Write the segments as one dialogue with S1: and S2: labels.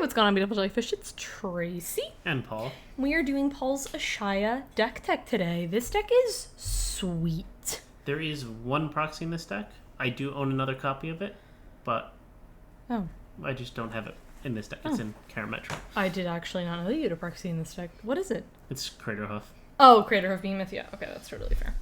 S1: what's going on, beautiful jellyfish? It's Tracy.
S2: And Paul.
S1: We are doing Paul's Ashaya deck tech today. This deck is sweet.
S2: There is one proxy in this deck. I do own another copy of it, but I just don't have it in this deck. It's in Karametra.
S1: I did actually not know that you had a proxy in this deck. What is it?
S2: It's Craterhoof.
S1: Oh, Craterhoof Behemoth. Yeah, okay, that's totally fair.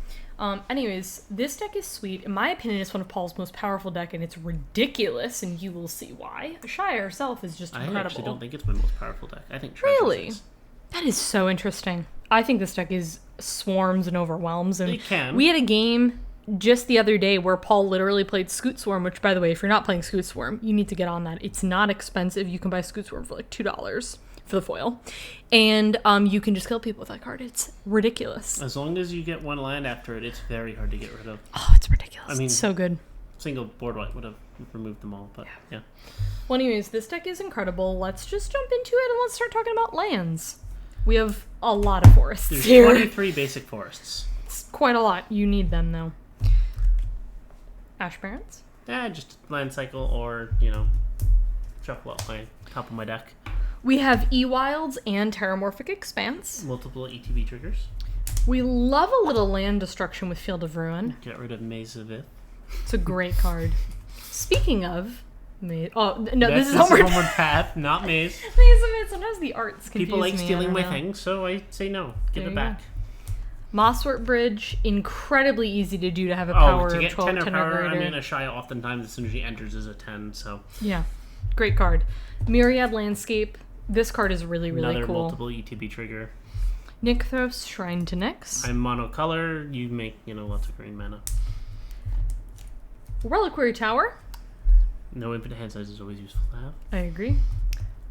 S1: Anyways, this deck is sweet. In my opinion, it's one of Paul's most powerful deck, and it's ridiculous, and you will see why. Ashaya herself is just incredible.
S2: I actually don't think it's my most powerful deck. I think
S1: Really?
S2: is.
S1: That is so interesting. I think this deck is swarms and overwhelms. And
S2: it can.
S1: We had a game just the other day where Paul literally played Scoot Swarm, which, by the way, if you're not playing Scoot Swarm, you need to get on that. It's not expensive. You can buy Scoot Swarm for like $2 for the foil. And you can just kill people with that card. It's ridiculous.
S2: As long as you get one land after it, it's very hard to get rid of.
S1: Oh, it's ridiculous. I mean, it's so good.
S2: Single board wipe would have removed them all, but yeah.
S1: Well, anyways, this deck is incredible. Let's just jump into it and let's start talking about lands. We have a lot of forests here.
S2: There's 23 basic forests.
S1: It's quite a lot. You need them, though. Ash Barrens?
S2: Just land cycle or, shuffle up my top of my deck.
S1: We have E-Wilds and Terramorphic Expanse.
S2: Multiple ETB triggers.
S1: We love a little land destruction with Field of Ruin.
S2: Get rid of Maze of Ith.
S1: It's a great card. Speaking of Maze... Oh, no,
S2: this
S1: is Homeward
S2: Path, not Maze.
S1: Maze of Ith. Sometimes the art's confuse
S2: People like
S1: me,
S2: stealing my things, so I say no. Give it back.
S1: Mosswort Bridge, incredibly easy to do to have a power
S2: to get
S1: of 12, 10 or greater.
S2: I mean, Ashaya oftentimes as soon as she enters is a 10, so...
S1: Yeah, great card. Myriad Landscape. This card is really, really
S2: Another
S1: cool.
S2: Multiple ETB trigger.
S1: Nykthos, Shrine to Nyx.
S2: I'm monocolor. You make, lots of green mana.
S1: Reliquary Tower.
S2: No infinite hand size is always useful to have.
S1: I agree.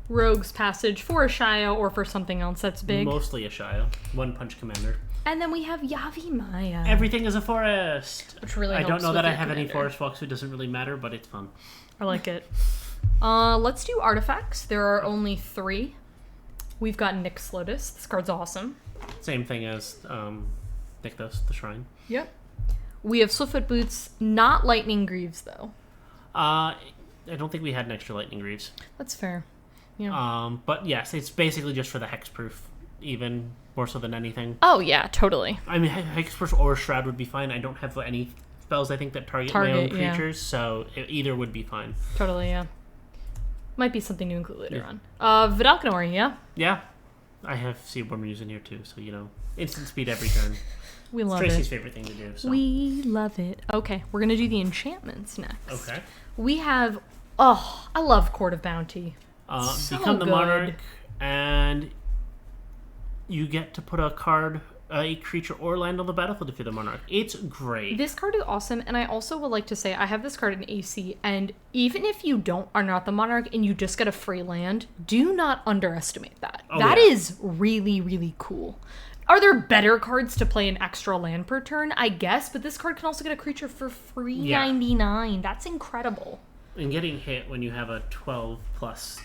S1: Rogue's Passage for Ashaya or for something else that's big.
S2: Mostly Ashaya. One punch commander.
S1: And then we have Yavi Maya.
S2: Everything is a forest.
S1: Which really
S2: I
S1: helps
S2: don't know
S1: with
S2: that I
S1: your
S2: have any
S1: commander.
S2: forest walks, so it doesn't really matter, but it's fun.
S1: I like it. Let's do artifacts. There are only 3. We've got Nyx Lotus. This card's awesome.
S2: Same thing as Nykthos, the Shrine.
S1: Yep. We have Swiftfoot Boots, not Lightning Greaves, though.
S2: I don't think we had an extra Lightning Greaves.
S1: That's fair. Yeah.
S2: But yes, it's basically just for the hexproof, even more so than anything.
S1: Oh, yeah, totally.
S2: I mean, hexproof or Shroud would be fine. I don't have any spells, I think, that target my own creatures, so either would be fine.
S1: Totally, yeah. Might be something to include later on. Vidalcanor, yeah?
S2: Yeah. I have Seaborn using here, too, so, instant speed every turn.
S1: We love
S2: Tracy's
S1: it.
S2: favorite thing to do. So.
S1: We love it. Okay, we're going to do the enchantments next.
S2: Okay.
S1: We have... Oh, I love Court of Bounty. So
S2: become the
S1: good.
S2: monarch, and you get to put a card, a creature or land on the battlefield if you're the monarch. It's great.
S1: This card is awesome, and I also would like to say I have this card in AC, and even if you are not the monarch and you just get a free land, do not underestimate that. That is really, really cool. Are there better cards to play an extra land per turn? I guess, but this card can also get a creature for free 99. That's incredible.
S2: And getting hit when you have a 12 plus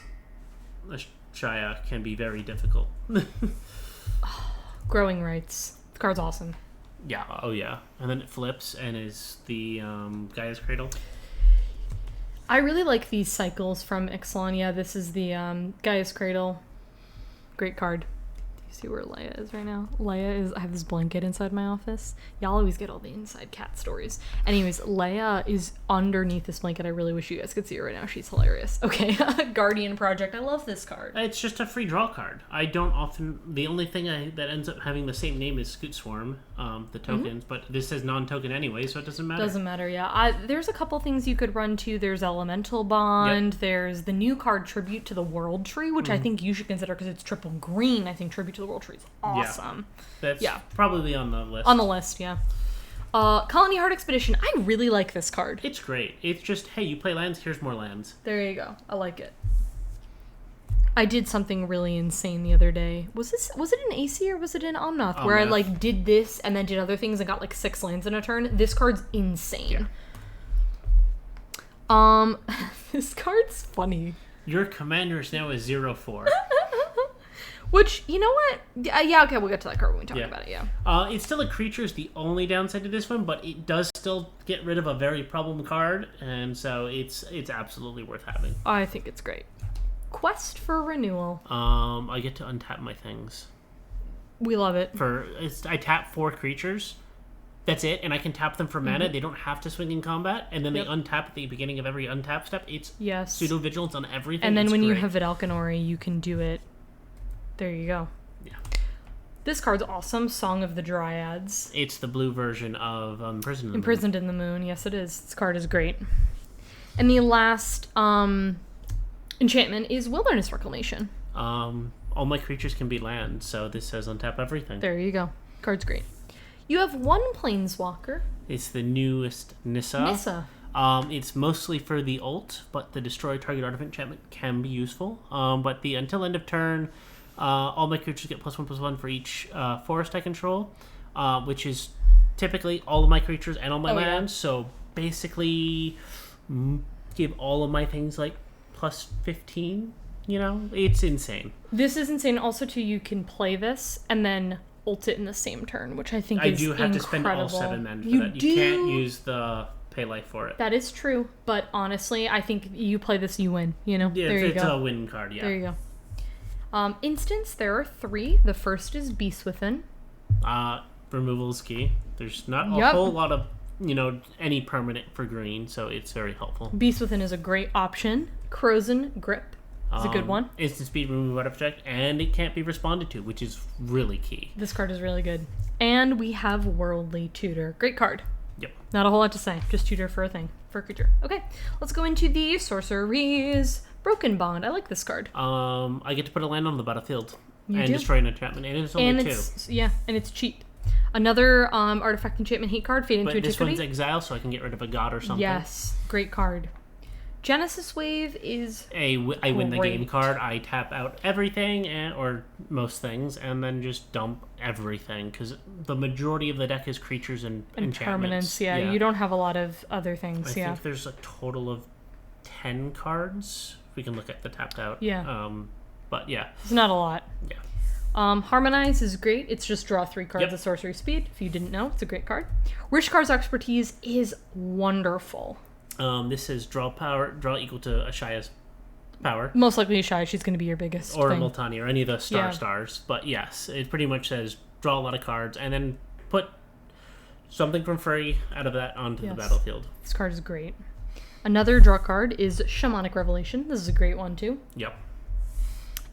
S2: Ashaya can be very difficult.
S1: Growing Rights. The card's awesome.
S2: Yeah, and then it flips and is the Gaia's Cradle.
S1: I really like these cycles from Ixalan. Yeah, this is the Gaia's Cradle. Great card. Do you see where Leia is right now? Leia is... I have this blanket inside my office. Y'all always get all the inside cat stories. Anyways, Leia is underneath this blanket. I really wish you guys could see her right now. She's hilarious. Okay, Guardian Project. I love this card.
S2: It's just a free draw card. I don't often... The only thing that ends up having the same name is Scoot Swarm, the tokens, but this says non-token anyway, so it doesn't matter.
S1: Doesn't matter, yeah. There's a couple things you could run to. There's Elemental Bond. Yep. There's the new card Tribute to the World Tree, which I think you should consider because it's triple green. I think Tribute to the World Tree is awesome.
S2: That's probably on the list.
S1: On the list, yeah. Colony Heart Expedition. I really like this card.
S2: It's great. It's just, hey, you play lands, here's more lands.
S1: There you go. I like it. I did something really insane the other day. Was it an AC or was it an Omnath? Where I did this and then did other things and got 6 lands in a turn. This card's insane. Yeah. This card's funny.
S2: Your commander is now a 0/4.
S1: Which, you know what? Yeah, okay, we'll get to that card when we talk about it,
S2: It's still a creature is the only downside to this one, but it does still get rid of a very problem card, and so it's absolutely worth having.
S1: I think it's great. Quest for Renewal.
S2: I get to untap my things.
S1: We love it.
S2: I tap 4 creatures. That's it, and I can tap them for mana. They don't have to swing in combat, and then they untap at the beginning of every untap step. It's pseudo vigilance on everything.
S1: And then when you have Vidalcanori, you can do it. There you go.
S2: Yeah.
S1: This card's awesome. Song of the Dryads.
S2: It's the blue version of Imprisoned in the Moon.
S1: Imprisoned in the Moon. Yes, it is. This card is great. And the last enchantment is Wilderness Reclamation.
S2: All my creatures can be land, so this says untap everything.
S1: There you go. Card's great. You have 1 Planeswalker.
S2: It's the newest Nissa. It's mostly for the ult, but the destroy target artifact enchantment can be useful. But the until end of turn, all my creatures get +1/+1 for each forest I control, which is typically all of my creatures and all my lands. So basically, give all of my things like +15. You know, it's insane.
S1: This is insane. Also, too, you can play this and then ult it in the same turn, which I think is incredible. I do have to spend all 7 men for that. You can't use the pay life for it. That is true, but honestly, I think you play this, you win. You know,
S2: yeah,
S1: there you go.
S2: It's a win card. Yeah.
S1: There you go. Instants, there are 3. The first is Beast Within.
S2: Removal is key. There's not a whole lot of any permanent for green, so it's very helpful.
S1: Beast Within is a great option. Crozen Grip. It's a good one.
S2: Instant speed, remove object, and it can't be responded to, which is really key.
S1: This card is really good. And we have Worldly Tutor. Great card.
S2: Yep.
S1: Not a whole lot to say. Just tutor for a thing. For a creature. Okay. Let's go into the Sorceries. Broken Bond. I like this card.
S2: I get to put a land on the battlefield.
S1: You
S2: and
S1: do?
S2: Destroy an enchantment. And it's only 2.
S1: Yeah, and it's cheap. Another artifact enchantment hate card. Fade into Antiquity.
S2: But this one's exile, so I can get rid of a god or something.
S1: Yes. Great card. Genesis Wave is
S2: I win the game card. I tap out everything, or most things, and then just dump everything, because the majority of the deck is creatures and enchantments.
S1: Permanents, yeah. You don't have a lot of other things,
S2: I think there's a total of 10 cards. We can look at the tapped out.
S1: Yeah.
S2: But yeah.
S1: It's not a lot.
S2: Yeah.
S1: Harmonize is great. It's just draw 3 cards at sorcery speed. If you didn't know, it's a great card. Rishkar's Expertise is wonderful.
S2: This says draw equal to Ashaya's power.
S1: Most likely Ashaya, she's going to be your biggest
S2: or
S1: thing.
S2: Multani, or any of the stars. But yes, it pretty much says draw a lot of cards, and then put something from free out of that onto the battlefield.
S1: This card is great. Another draw card is Shamanic Revelation. This is a great one, too.
S2: Yep.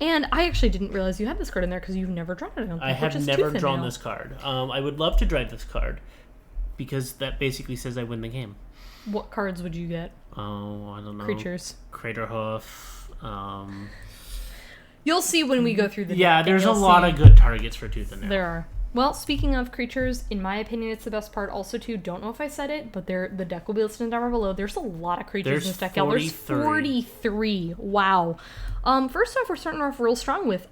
S1: And I actually didn't realize you had this card in there because you've never drawn it.
S2: I have never drawn this card. I would love to drive this card, because that basically says I win the game.
S1: What cards would you get?
S2: Oh, I don't know.
S1: Creatures.
S2: Craterhoof.
S1: You'll see when we go through the
S2: Yeah,
S1: deck,
S2: there's a lot of good targets for Tooth and Nail.
S1: There are. Well, speaking of creatures, in my opinion, it's the best part. Also, too, don't know if I said it, but the deck will be listed down below. There's a lot of creatures in this deck. There's 43. Wow. First off, we're starting off real strong with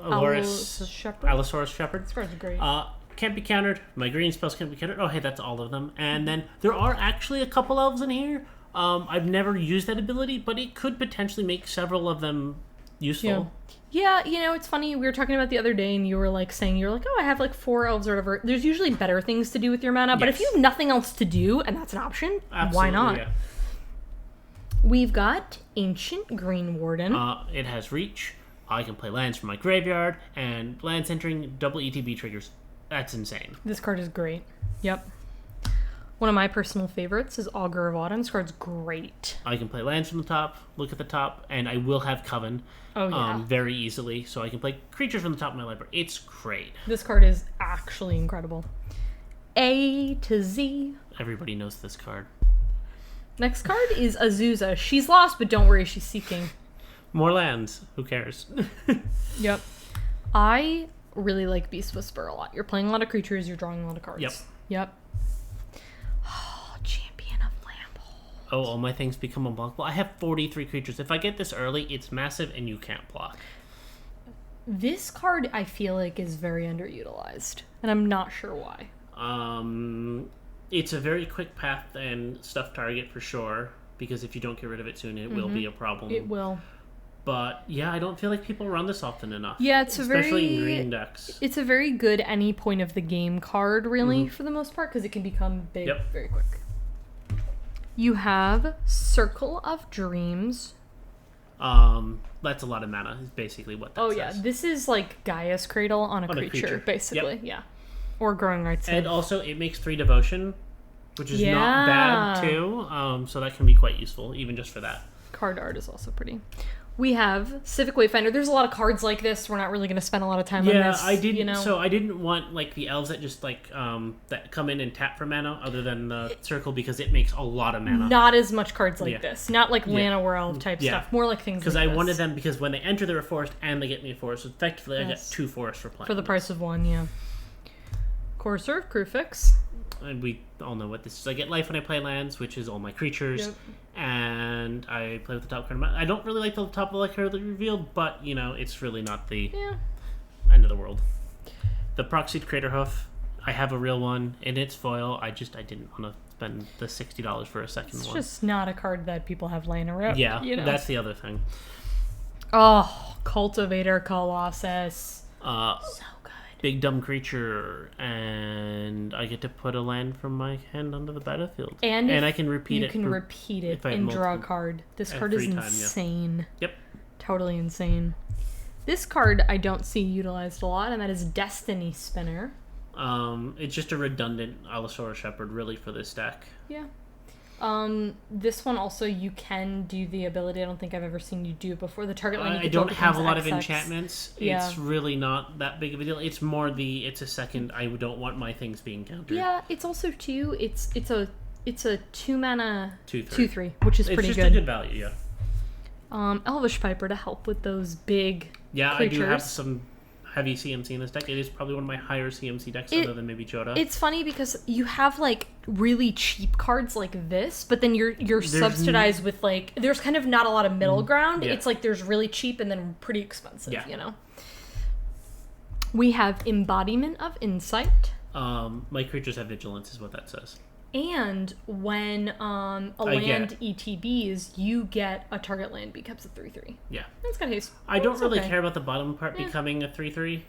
S2: Allosaurus Shepherd.
S1: This card's great.
S2: Can't be countered. My green spells can't be countered. Oh, hey, that's all of them. And then there are actually a couple elves in here. I've never used that ability, but it could potentially make several of them useful.
S1: Yeah, it's funny. We were talking about the other day, and you were saying, oh, I have 4 elves or whatever. There's usually better things to do with your mana, but if you have nothing else to do, and that's an option, why not? Yeah. We've got Ancient Green Warden.
S2: It has reach. I can play lands from my graveyard, and lands entering double ETB triggers. That's insane.
S1: This card is great. Yep. One of my personal favorites is Augur of Autumn. This card's great.
S2: I can play lands from the top, look at the top, and I will have Coven very easily, so I can play creatures from the top of my library. It's great.
S1: This card is actually incredible. A to Z.
S2: Everybody knows this card.
S1: Next card is Azusa. She's lost, but don't worry, she's seeking.
S2: More lands. Who cares?
S1: Yep. I really like Beast Whisper a lot. You're playing a lot of creatures, you're drawing a lot of cards. Yep. Oh, Champion of Lamphold.
S2: Oh, all my things become unblockable. I have 43 creatures. If I get this early, it's massive and you can't block.
S1: This card, I feel like, is very underutilized, and I'm not sure why.
S2: It's a very quick path and stuff target for sure, because if you don't get rid of it soon, it will be a problem.
S1: It will.
S2: But yeah, I don't feel like people run this often enough.
S1: Yeah, especially
S2: in green decks.
S1: It's a very good any point of the game card, really, for the most part, because it can become big very quick. You have Circle of Dreams.
S2: That's a lot of mana, is basically what that
S1: Oh,
S2: says.
S1: yeah. This is like Gaia's Cradle on a creature, basically.
S2: Yep.
S1: Yeah. Or Growing Rights.
S2: And also, it makes 3 devotion, which is not bad, too. So that can be quite useful, even just for that.
S1: Card art is also pretty. We have Civic Wayfinder. There's a lot of cards like this. We're not really going to spend a lot of time on this.
S2: I didn't. So I didn't want like the elves that just like that come in and tap for mana, other than the circle, because it makes a lot of mana.
S1: Not as much cards like this. Not like Llanowar Elf type stuff. More like things.
S2: Because
S1: like
S2: I wanted them, because when they enter, they're a forest and they get me a forest. So effectively, I get 2 forests for playing.
S1: For the price of 1, yeah. Courser of Crewfix.
S2: And we all know what this is. I get life when I play lands, which is all my creatures, and I play with the top card. I don't really like the top of the card revealed, but it's really not the end of the world. The Proxied Craterhoof, I have a real one in its foil. I didn't want to spend the $60 for a second one.
S1: It's just not a card that people have laying around.
S2: Yeah, that's the other thing.
S1: Oh, Cultivator Colossus. So good.
S2: Big dumb creature, and I get to put a land from my hand onto the battlefield, and I can repeat it.
S1: You can repeat it and draw a card. This card is insane.
S2: Yep,
S1: totally insane. This card I don't see utilized a lot, and that is Destiny Spinner.
S2: It's just a redundant Allosaurus Shepherd, really, for this deck.
S1: Yeah. This one also, you can do the ability. I don't think I've ever seen you do it before. The target land.
S2: I don't have a lot of
S1: XX.
S2: enchantments.
S1: Yeah.
S2: It's really not that big of a deal. It's more it's a second. I don't want my things being countered.
S1: Yeah, it's also 2. It's a 2 mana
S2: 2/3,
S1: which is pretty good.
S2: It's just a good value, yeah.
S1: Elvish Piper to help with those big creatures.
S2: I do have some heavy CMC in this deck. It is probably one of my higher CMC decks, other than maybe Joda.
S1: It's funny because you have like really cheap cards like this, but then you're subsidized with like there's kind of not a lot of middle ground.
S2: Yeah.
S1: It's like there's really cheap and then pretty expensive. We have Embodiment of Insight.
S2: My creatures have vigilance, is what that says.
S1: And when a land ETBs, you get a target land becomes a 3/3.
S2: Yeah.
S1: That's got haste.
S2: I don't really care about the bottom part becoming a 3/3,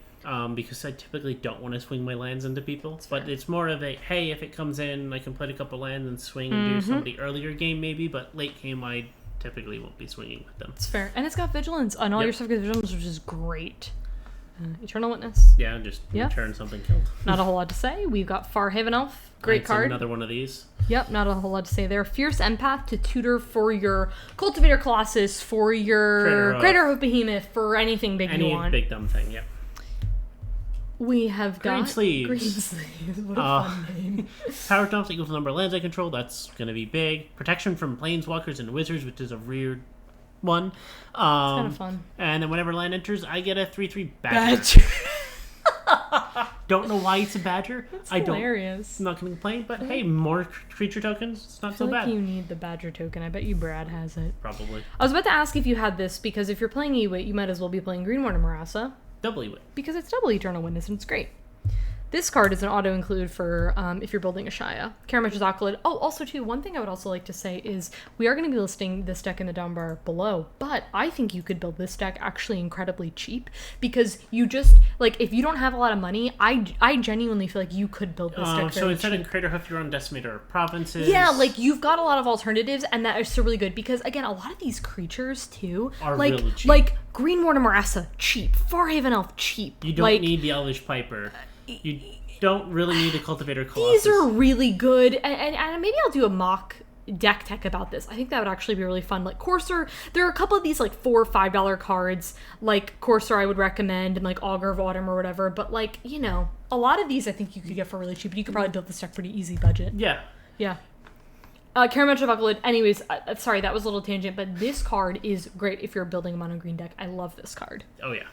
S2: because I typically don't want to swing my lands into people. But it's more of a, hey, if it comes in, I can play a couple lands and swing and do somebody earlier game maybe, but late game I typically won't be swinging with them.
S1: It's fair. And it's got vigilance on all your stuff, gets vigilance, which is great. Eternal Witness.
S2: Yeah, just return something killed.
S1: Not a whole lot to say. We've got Farhaven Elf. Great card.
S2: Another one of these.
S1: Yep, not a whole lot to say there. Fierce Empath to tutor for your Cultivator Colossus, for your Craterhoof Behemoth, for anything big you want.
S2: Any big dumb thing, yep.
S1: We have got
S2: Green Sleeves.
S1: Green Sleeves. What a fun name.
S2: Power dumps equals the number of lands I control. That's going to be big. Protection from Planeswalkers and Wizards, which is a weird one. It's
S1: kind of fun.
S2: And then whenever land enters, I get a 3/3 Badger. Don't know why it's a Badger.
S1: It's hilarious.
S2: I'm not going to complain, but hey, more creature tokens. It's not so bad.
S1: You need the Badger token. I bet you Brad has it.
S2: Probably.
S1: I was about to ask if you had this, because if you're playing Ewit, you might as well be playing Green Mortar Marassa.
S2: Double Ewit.
S1: Because it's double Eternal Witness, and it's great. This card is an auto-include for if you're building Ashaya. Karametra's Accolade. Oh, also, too, one thing I would also like to say is we are going to be listing this deck in the down bar below, but I think you could build this deck actually incredibly cheap, because you just, like, if you don't have a lot of money, I genuinely feel like you could build this deck
S2: so instead of Craterhoof, you're on Decimator of Provinces.
S1: Yeah, like, you've got a lot of alternatives, and that is so really good, because, again, a lot of these creatures, too,
S2: are
S1: like,
S2: really cheap.
S1: Like, Green Mortar Marassa, cheap. Farhaven Elf, cheap.
S2: You don't need the Elvish Piper. You don't really need a Cultivator Colossus.
S1: These are really good, and maybe I'll do a mock deck tech about this. I think that would actually be really fun. Like Courser, there are a couple of these like $4 or $5 cards, like Courser I would recommend, and like Augur of Autumn or whatever, but like, you know, a lot of these I think you could get for really cheap, and you could probably build this deck pretty easy budget.
S2: Yeah.
S1: Yeah. Karametra Bucklewood. Anyways, sorry, that was a little tangent, but this card is great if you're building a mono green deck. I love this card.
S2: Oh, yeah.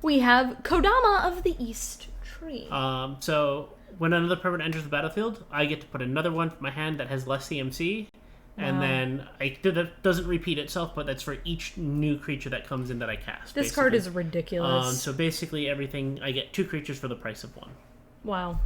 S1: We have Kodama of the East Tree.
S2: So when another permanent enters the battlefield, I get to put another one from my hand that has less CMC, and then that doesn't repeat itself, but that's for each new creature that comes in that I cast.
S1: This card is ridiculous.
S2: So basically everything, I get 2 creatures for the price of 1.
S1: Wow.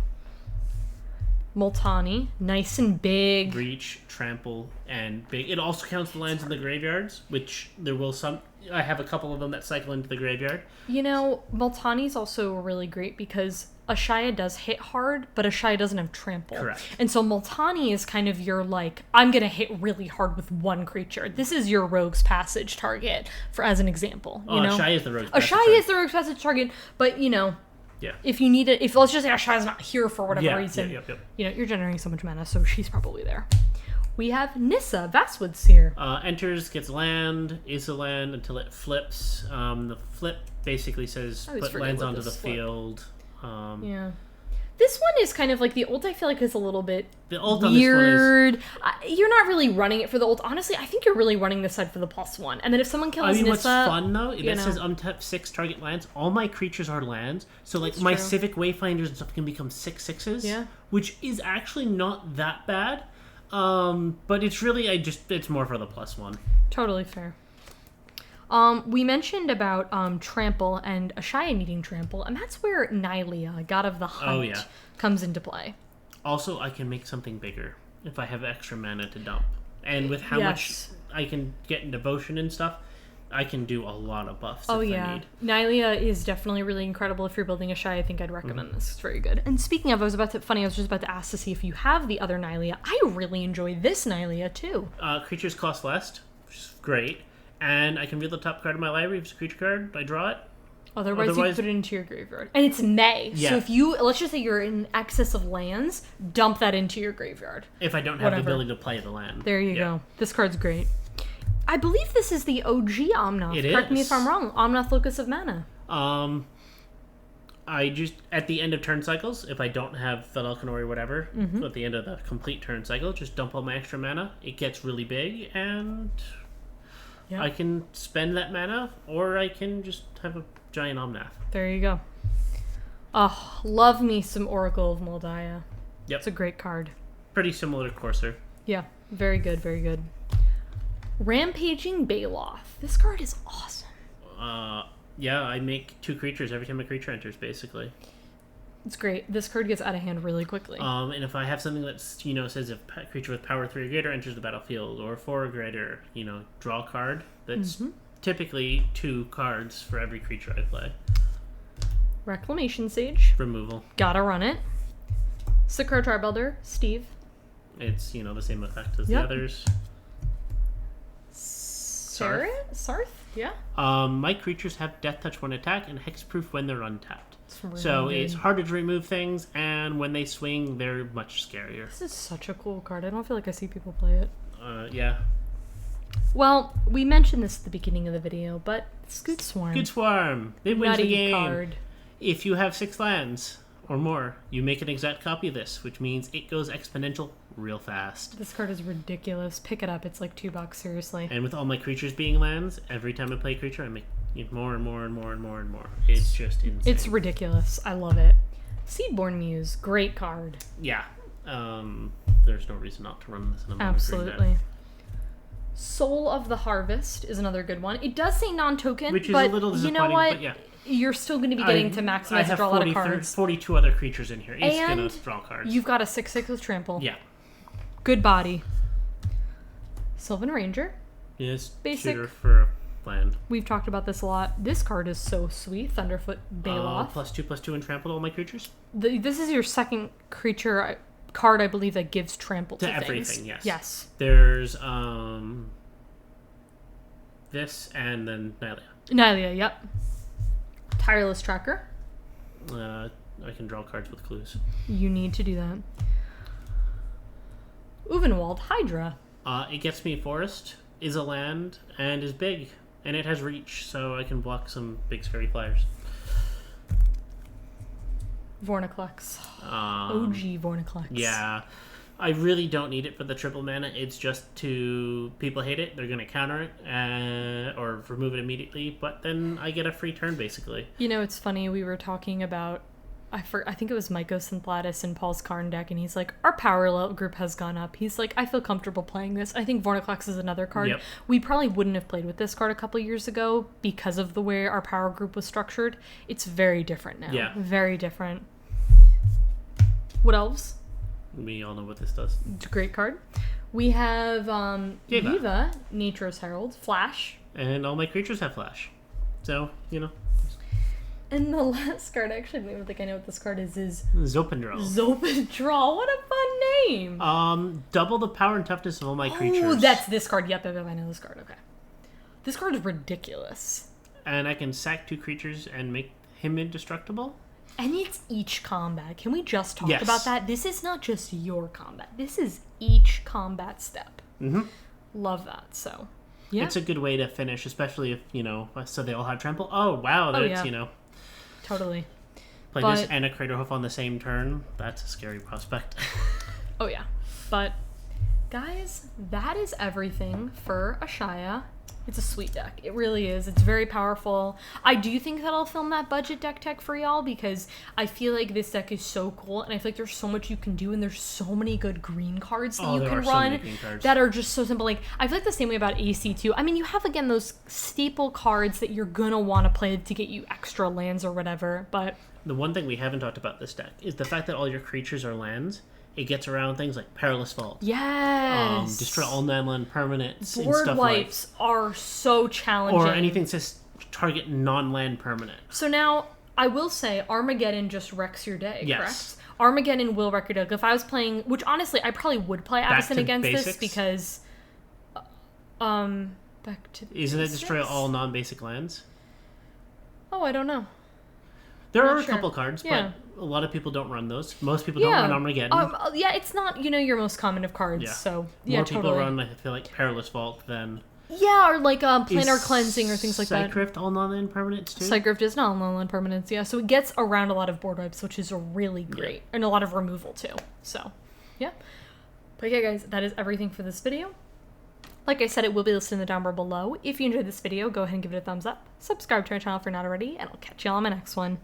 S1: Multani, nice and big.
S2: Reach, trample, and big. It also counts the lands in the graveyards, which there will some... I have a couple of them that cycle into the graveyard.
S1: You know, Multani's also really great because Ashaya does hit hard, but Ashaya doesn't have trample.
S2: Correct.
S1: And so Multani is kind of your, like, I'm going to hit really hard with one creature. This is your Rogue's Passage target, for as an example. You know?
S2: Ashaya is the Rogue's Passage
S1: Ashaya
S2: target.
S1: is the Rogue's Passage target, but, you know...
S2: Yeah.
S1: If you need it... If, let's just say Ashaya's not here for whatever reason.
S2: Yeah.
S1: You know, you're generating so much mana, so she's probably there. We have Nissa, Vastwood Seer.
S2: Enters, gets land, is a land until it flips. The flip basically says put lands onto the field.
S1: Yeah. This one is kind of like the ult. I feel like is a little bit
S2: ult
S1: weird.
S2: On this one
S1: you're not really running it for the ult. Honestly, I think you're really running this side for the +1. And then if someone kills Nissa...
S2: what's fun though? It says untap 6 target lands. All my creatures are lands. So like my Civic Wayfinders and stuff can become 6/6s.
S1: Yeah.
S2: Which is actually not that bad. But it's really, it's more for the +1.
S1: Totally fair. We mentioned about trample and Ashaya needing trample, and that's where Nylea, God of the Hunt, comes into play.
S2: Also, I can make something bigger if I have extra mana to dump. And with how much I can get in devotion and stuff, I can do a lot of buffs if I need.
S1: Nylea is definitely really incredible if you're building Ashaya. I think I'd recommend this. It's very good. And speaking of, I was just about to ask to see if you have the other Nylea. I really enjoy this Nylea too.
S2: Creatures cost less, which is great. And I can reveal the top card of my library. If it's a creature card, I draw it.
S1: Otherwise, you put it into your graveyard. And it's May. Yeah. So if you, let's just say you're in excess of lands, dump that into your graveyard.
S2: If I don't have the ability to play the land.
S1: There you go. This card's great. I believe this is the OG Omnath.
S2: It is.
S1: Correct me if I'm wrong. Omnath Locus of Mana.
S2: I just, at the end of turn cycles, if I don't have Felelkin or whatever, at the end of the complete turn cycle, just dump all my extra mana. It gets really big, and... I can spend that mana, or I can just have a giant Omnath.
S1: There you go. Oh, love me some Oracle of Moldiah.
S2: Yep.
S1: It's a great card.
S2: Pretty similar to Courser.
S1: Yeah, very good, very good. Rampaging Baloth. This card is awesome.
S2: Yeah, I make 2 creatures every time a creature enters, basically.
S1: It's great. This card gets out of hand really quickly.
S2: And if I have something that's, says if a creature with power 3 or greater enters the battlefield, or 4 or greater, draw a card. That's typically 2 cards for every creature I play.
S1: Reclamation Sage.
S2: Removal.
S1: Gotta run it. Sakura Tribuilder. Steve.
S2: It's, the same effect as the others.
S1: Sarth? Yeah.
S2: My creatures have Death Touch when attack and Hexproof when they're untapped. It's harder to remove things, and when they swing, they're much scarier.
S1: This is such a cool card. I don't feel like I see people play it.
S2: Yeah.
S1: Well, we mentioned this at the beginning of the video, but Scoot Swarm.
S2: Scoot Swarm. They win the game.
S1: Card.
S2: If you have 6 lands or more, you make an exact copy of this, which means it goes exponential real fast.
S1: This card is ridiculous. Pick it up. It's like $2, seriously.
S2: And with all my creatures being lands, every time I play a creature, I make more and more and more and more and more. It's just insane.
S1: It's ridiculous. I love it. Seedborn Muse. Great card.
S2: Yeah. There's no reason not to run this in a
S1: Absolutely. Soul of the Harvest is another good one. It does say non-token,
S2: which is
S1: but
S2: a little disappointing,
S1: you know what?
S2: But yeah.
S1: You're still going to be getting to maximize and draw a lot of cards.
S2: 42 other creatures in here. It's going to draw cards.
S1: You've got a 6/6 with trample.
S2: Yeah.
S1: Good body. Sylvan Ranger.
S2: Yes.
S1: Basic.
S2: Shooter for land.
S1: We've talked about this a lot. This card is so sweet. Thunderfoot Baloth.
S2: +2/+2 and trample to all my creatures.
S1: This is your second creature card, I believe, that gives trample to
S2: everything.
S1: Things.
S2: Yes. There's this and then Nylea.
S1: Nylea, yep. Tireless Tracker.
S2: I can draw cards with clues.
S1: You need to do that. Uvenwald Hydra.
S2: It gets me forest, is a land, and is big. And it has reach, so I can block some big scary flyers.
S1: Vorniclex. OG Vorniclex.
S2: Yeah. I really don't need it for the triple mana. It's just people hate it, they're going to counter it or remove it immediately, but then I get a free turn, basically.
S1: It's funny, we were talking about, I think it was Mycosynthlatus and Paul's Karn deck, and he's like, our power level group has gone up. He's like, I feel comfortable playing this. I think Vorniclex is another card.
S2: Yep.
S1: We probably wouldn't have played with this card a couple years ago because of the way our power group was structured. It's very different now.
S2: Yeah.
S1: Very different. Wood Elves.
S2: We all know what this does.
S1: It's a great card. We have
S2: Yiva,
S1: Nature's Herald, Flash.
S2: And all my creatures have Flash. So, you know.
S1: And the last card, actually, I don't even think I know what this card is
S2: Zopendrel.
S1: Zopendrel. What a fun name.
S2: Double the power and toughness of all my creatures.
S1: Oh, that's this card. Yep, I know this card. Okay. This card is ridiculous.
S2: And I can sack 2 creatures and make him indestructible.
S1: And it's each combat. Can we just talk
S2: Yes.
S1: about that? This is not just your combat. This is each combat step.
S2: Mm-hmm.
S1: Love that. So, yeah.
S2: It's a good way to finish, especially if, you know, so they all have trample. Oh, wow. That's,
S1: yeah.
S2: you know.
S1: Totally.
S2: Play this and a Craterhoof on the same turn. That's a scary prospect.
S1: Oh, yeah. But, guys, that is everything for Ashaya. It's a sweet deck. It really is. It's very powerful. I do think that I'll film that budget deck tech for y'all because I feel like this deck is so cool and I feel like there's so much you can do and there's so many good green cards that you can run that are just so simple. Like, I feel like the same way about AC too. I mean, you have, again, those staple cards that you're going to want to play to get you extra lands or whatever, but...
S2: The one thing we haven't talked about this deck is the fact that all your creatures are lands. It gets around things like Perilous Vault.
S1: Yes.
S2: Destroy all non-land permanents.
S1: Board
S2: and stuff
S1: wipes are so challenging.
S2: Or anything that says target non-land permanent.
S1: So now, I will say, Armageddon just wrecks your day,
S2: yes.
S1: correct? Armageddon will wreck your day. If I was playing, which honestly, I probably would play Avacyn against
S2: basics?
S1: this because, back to
S2: Isn't it destroy all non-basic lands?
S1: Oh, I don't know.
S2: There are a couple cards, but a lot of people don't run those. Most people don't run Armageddon.
S1: Yeah, it's not, your most common of cards, so yeah,
S2: more people run, I feel like, Perilous Vault than...
S1: Yeah, or like Planar Cleansing or things like that.
S2: Cycrypt all non-land permanents, too?
S1: Cycrypt is not all non-land permanents, yeah. So it gets around a lot of board wipes, which is really great. Yeah. And a lot of removal, too. So, yeah. But yeah, guys, that is everything for this video. Like I said, it will be listed in the down bar below. If you enjoyed this video, go ahead and give it a thumbs up. Subscribe to our channel if you're not already, and I'll catch you all on my next one.